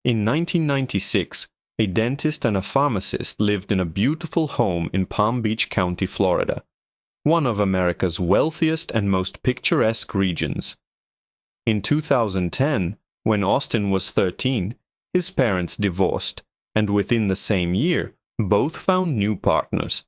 In 1996, a dentist and a pharmacist lived in a beautiful home in Palm Beach County, Florida, one of America's wealthiest and most picturesque regions. In 2010, when Austin was 13, his parents divorced, and within the same year, both found new partners.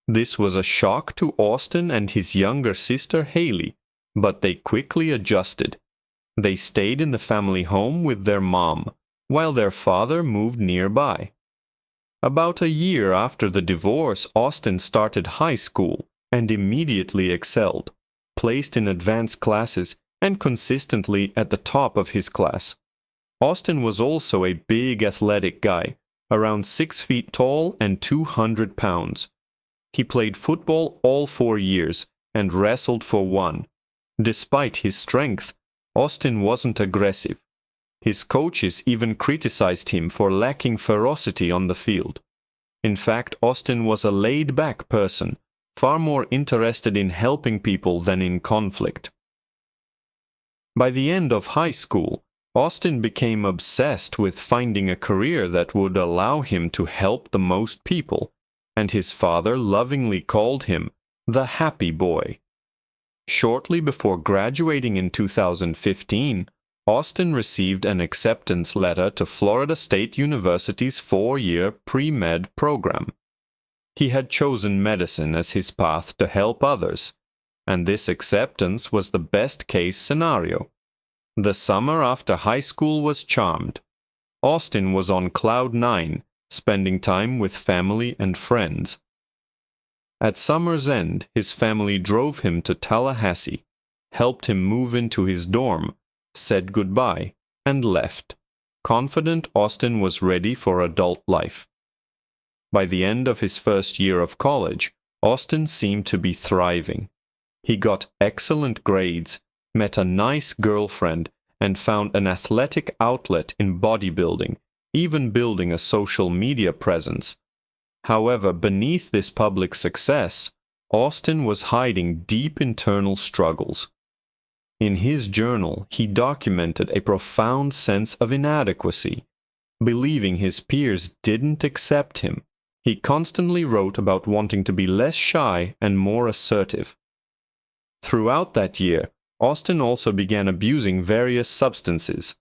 This was a shock to Austin and his younger sister Haley, but they quickly adjusted. They stayed in the family home with their mom, while their father moved nearby. About a year after the divorce, Austin started high school and immediately excelled, placed in advanced classes and consistently at the top of his class. Austin was also a big athletic guy, around 6 feet tall and 200 pounds. He played football all 4 years and wrestled for 1. Despite his strength, Austin wasn't aggressive. His coaches even criticized him for lacking ferocity on the field. In fact, Austin was a laid-back person, far more interested in helping people than in conflict. By the end of high school, Austin became obsessed with finding a career that would allow him to help the most people, and his father lovingly called him the happy boy. Shortly before graduating in 2015, Austin received an acceptance letter to Florida State University's 4-year pre-med program. He had chosen medicine as his path to help others, and this acceptance was the best-case scenario. The summer after high school was charmed. Austin was on cloud 9, spending time with family and friends. At summer's end, his family drove him to Tallahassee, helped him move into his dorm, said goodbye, and left, confident Austin was ready for adult life. By the end of his first year of college, Austin seemed to be thriving. He got excellent grades, met a nice girlfriend, and found an athletic outlet in bodybuilding, even building a social media presence. However, beneath this public success, Austin was hiding deep internal struggles. In his journal, he documented a profound sense of inadequacy. Believing his peers didn't accept him, he constantly wrote about wanting to be less shy and more assertive. Throughout that year, Austin also began abusing various substances: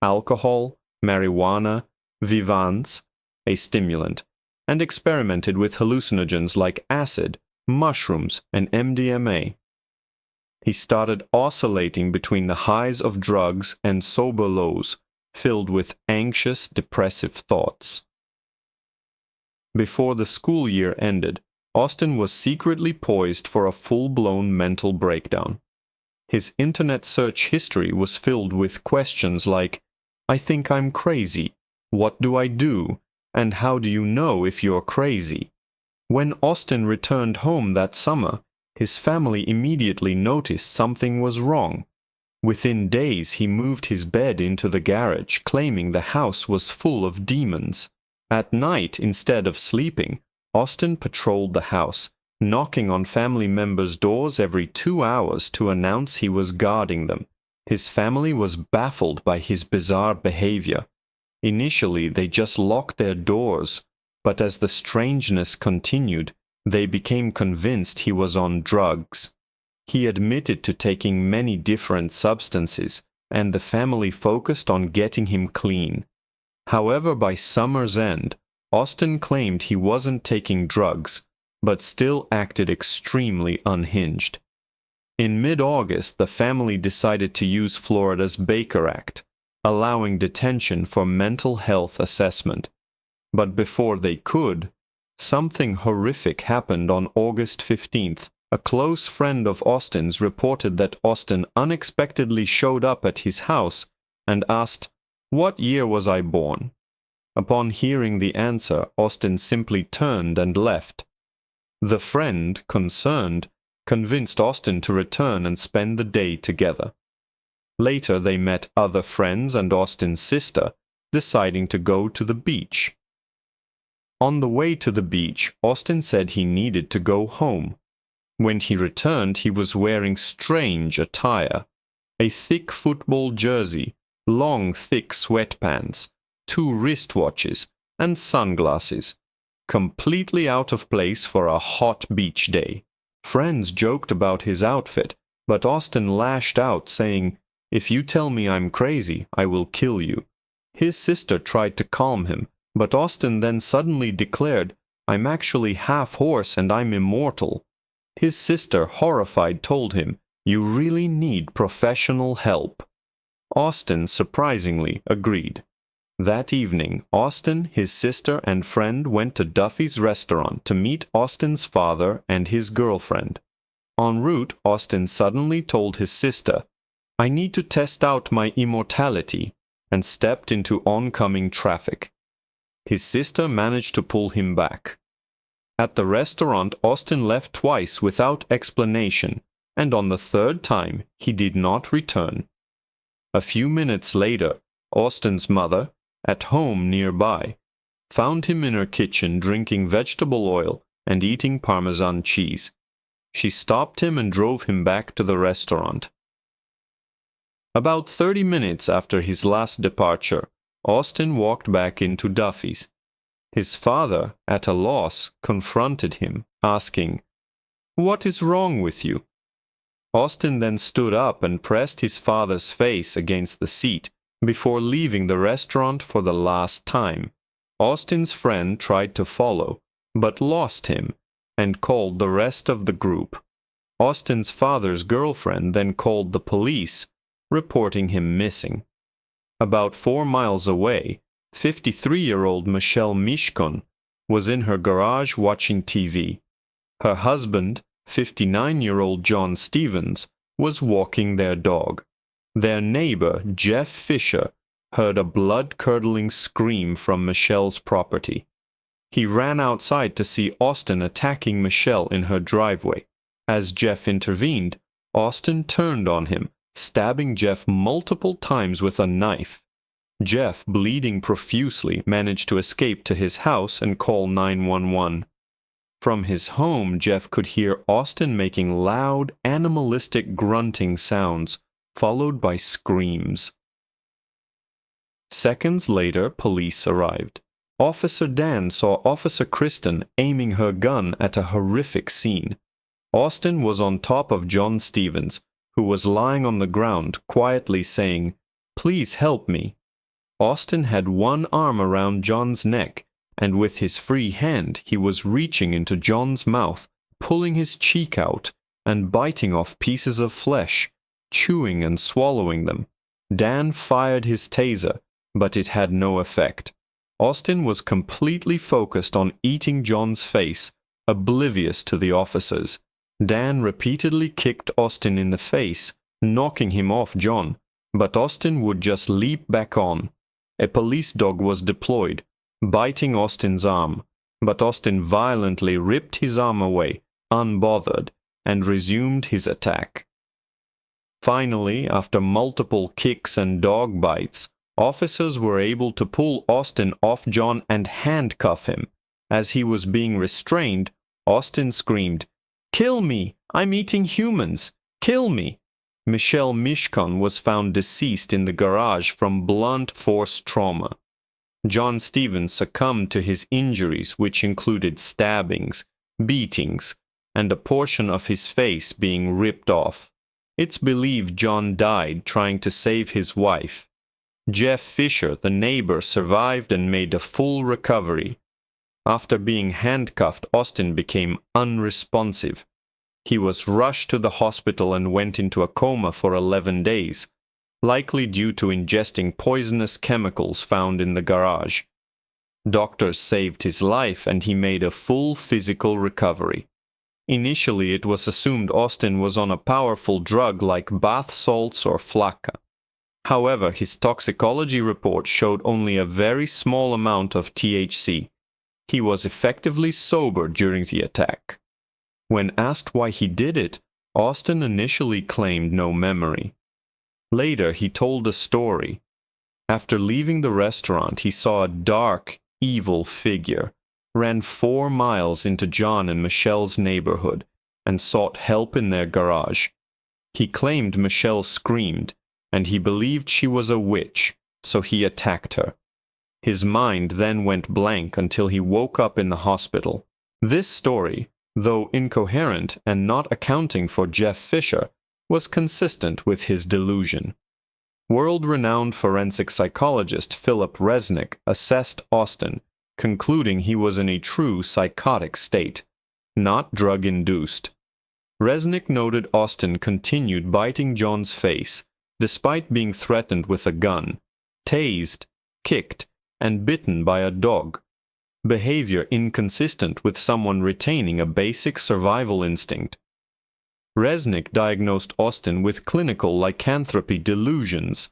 alcohol, marijuana, Vivance, a stimulant, and experimented with hallucinogens like acid, mushrooms, and MDMA. He started oscillating between the highs of drugs and sober lows, filled with anxious, depressive thoughts. Before the school year ended, Austin was secretly poised for a full-blown mental breakdown. His internet search history was filled with questions like, "I think I'm crazy. What do I do? And how do you know if you're crazy?" When Austin returned home that summer, his family immediately noticed something was wrong. Within days, he moved his bed into the garage, claiming the house was full of demons. At night, instead of sleeping, Austin patrolled the house, knocking on family members' doors every 2 hours to announce he was guarding them. His family was baffled by his bizarre behavior. Initially, they just locked their doors, but as the strangeness continued, they became convinced he was on drugs. He admitted to taking many different substances, and the family focused on getting him clean. However, by summer's end, Austin claimed he wasn't taking drugs, but still acted extremely unhinged. In mid-August, the family decided to use Florida's Baker Act, allowing detention for mental health assessment. But before they could, something horrific happened on August 15th. A close friend of Austin's reported that Austin unexpectedly showed up at his house and asked, "What year was I born?" Upon hearing the answer, Austin simply turned and left. The friend, concerned, convinced Austin to return and spend the day together. Later, they met other friends and Austin's sister, deciding to go to the beach. On the way to the beach, Austin said he needed to go home. When he returned, he was wearing strange attire: a thick football jersey, long, thick sweatpants, 2 wristwatches, and sunglasses, completely out of place for a hot beach day. Friends joked about his outfit, but Austin lashed out, saying, "If you tell me I'm crazy, I will kill you." His sister tried to calm him, but Austin then suddenly declared, "I'm actually half horse and I'm immortal." His sister, horrified, told him, "You really need professional help." Austin surprisingly agreed. That evening, Austin, his sister, and friend went to Duffy's restaurant to meet Austin's father and his girlfriend. En route, Austin suddenly told his sister, "I need to test out my immortality," and stepped into oncoming traffic. His sister managed to pull him back. At the restaurant, Austin left twice without explanation, and on the third time, he did not return. A few minutes later, Austin's mother, at home nearby, found him in her kitchen drinking vegetable oil and eating Parmesan cheese. She stopped him and drove him back to the restaurant. About 30 minutes after his last departure, Austin walked back into Duffy's. His father, at a loss, confronted him, asking, "What is wrong with you?" Austin then stood up and pressed his father's face against the seat before leaving the restaurant for the last time. Austin's friend tried to follow, but lost him and called the rest of the group. Austin's father's girlfriend then called the police, reporting him missing. About 4 miles away, 53-year-old Michelle Mishkon was in her garage watching TV. Her husband, 59-year-old John Stevens, was walking their dog. Their neighbor, Jeff Fisher, heard a blood-curdling scream from Michelle's property. He ran outside to see Austin attacking Michelle in her driveway. As Jeff intervened, Austin turned on him, stabbing Jeff multiple times with a knife. Jeff, bleeding profusely, managed to escape to his house and call 911. From his home, Jeff could hear Austin making loud, animalistic grunting sounds, followed by screams. Seconds later, police arrived. Officer Dan saw Officer Kristen aiming her gun at a horrific scene. Austin was on top of John Stevens, who was lying on the ground, quietly saying, "Please help me." Austin had one arm around John's neck, and with his free hand he was reaching into John's mouth, pulling his cheek out, and biting off pieces of flesh, chewing and swallowing them. Dan fired his taser, but it had no effect. Austin was completely focused on eating John's face, oblivious to the officers. Dan repeatedly kicked Austin in the face, knocking him off John, but Austin would just leap back on. A police dog was deployed, biting Austin's arm, but Austin violently ripped his arm away, unbothered, and resumed his attack. Finally, after multiple kicks and dog bites, officers were able to pull Austin off John and handcuff him. As he was being restrained, Austin screamed, "Kill me! I'm eating humans! Kill me!" Michelle Mishkon was found deceased in the garage from blunt force trauma. John Stevens succumbed to his injuries, which included stabbings, beatings, and a portion of his face being ripped off. It's believed John died trying to save his wife. Jeff Fisher, the neighbor, survived and made a full recovery. After being handcuffed, Austin became unresponsive. He was rushed to the hospital and went into a coma for 11 days, likely due to ingesting poisonous chemicals found in the garage. Doctors saved his life and he made a full physical recovery. Initially, it was assumed Austin was on a powerful drug like bath salts or flakka. However, his toxicology report showed only a very small amount of THC. He was effectively sober during the attack. When asked why he did it, Austin initially claimed no memory. Later, he told a story. After leaving the restaurant, he saw a dark, evil figure, ran 4 miles into John and Michelle's neighborhood, and sought help in their garage. He claimed Michelle screamed, and he believed she was a witch, so he attacked her. His mind then went blank until he woke up in the hospital. This story, though incoherent and not accounting for Jeff Fisher, was consistent with his delusion. World-renowned forensic psychologist Philip Resnick assessed Austin, concluding he was in a true psychotic state, not drug-induced. Resnick noted Austin continued biting John's face, despite being threatened with a gun, tased, kicked, and bitten by a dog, behavior inconsistent with someone retaining a basic survival instinct. Resnick diagnosed Austin with clinical lycanthropy delusions,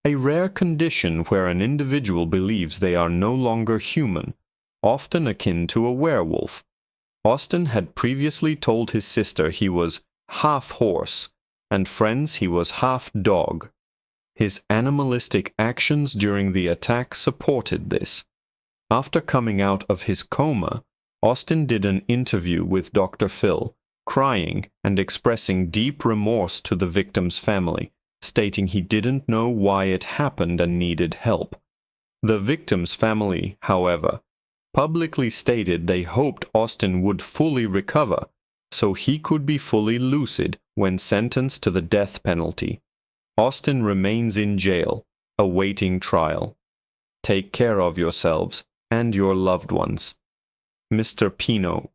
a rare condition where an individual believes they are no longer human, often akin to a werewolf. Austin had previously told his sister he was half horse, and friends he was half dog. His animalistic actions during the attack supported this. After coming out of his coma, Austin did an interview with Dr. Phil, crying and expressing deep remorse to the victim's family, stating he didn't know why it happened and needed help. The victim's family, however, publicly stated they hoped Austin would fully recover so he could be fully lucid when sentenced to the death penalty. Austin remains in jail, awaiting trial. Take care of yourselves and your loved ones. Mr. Pino.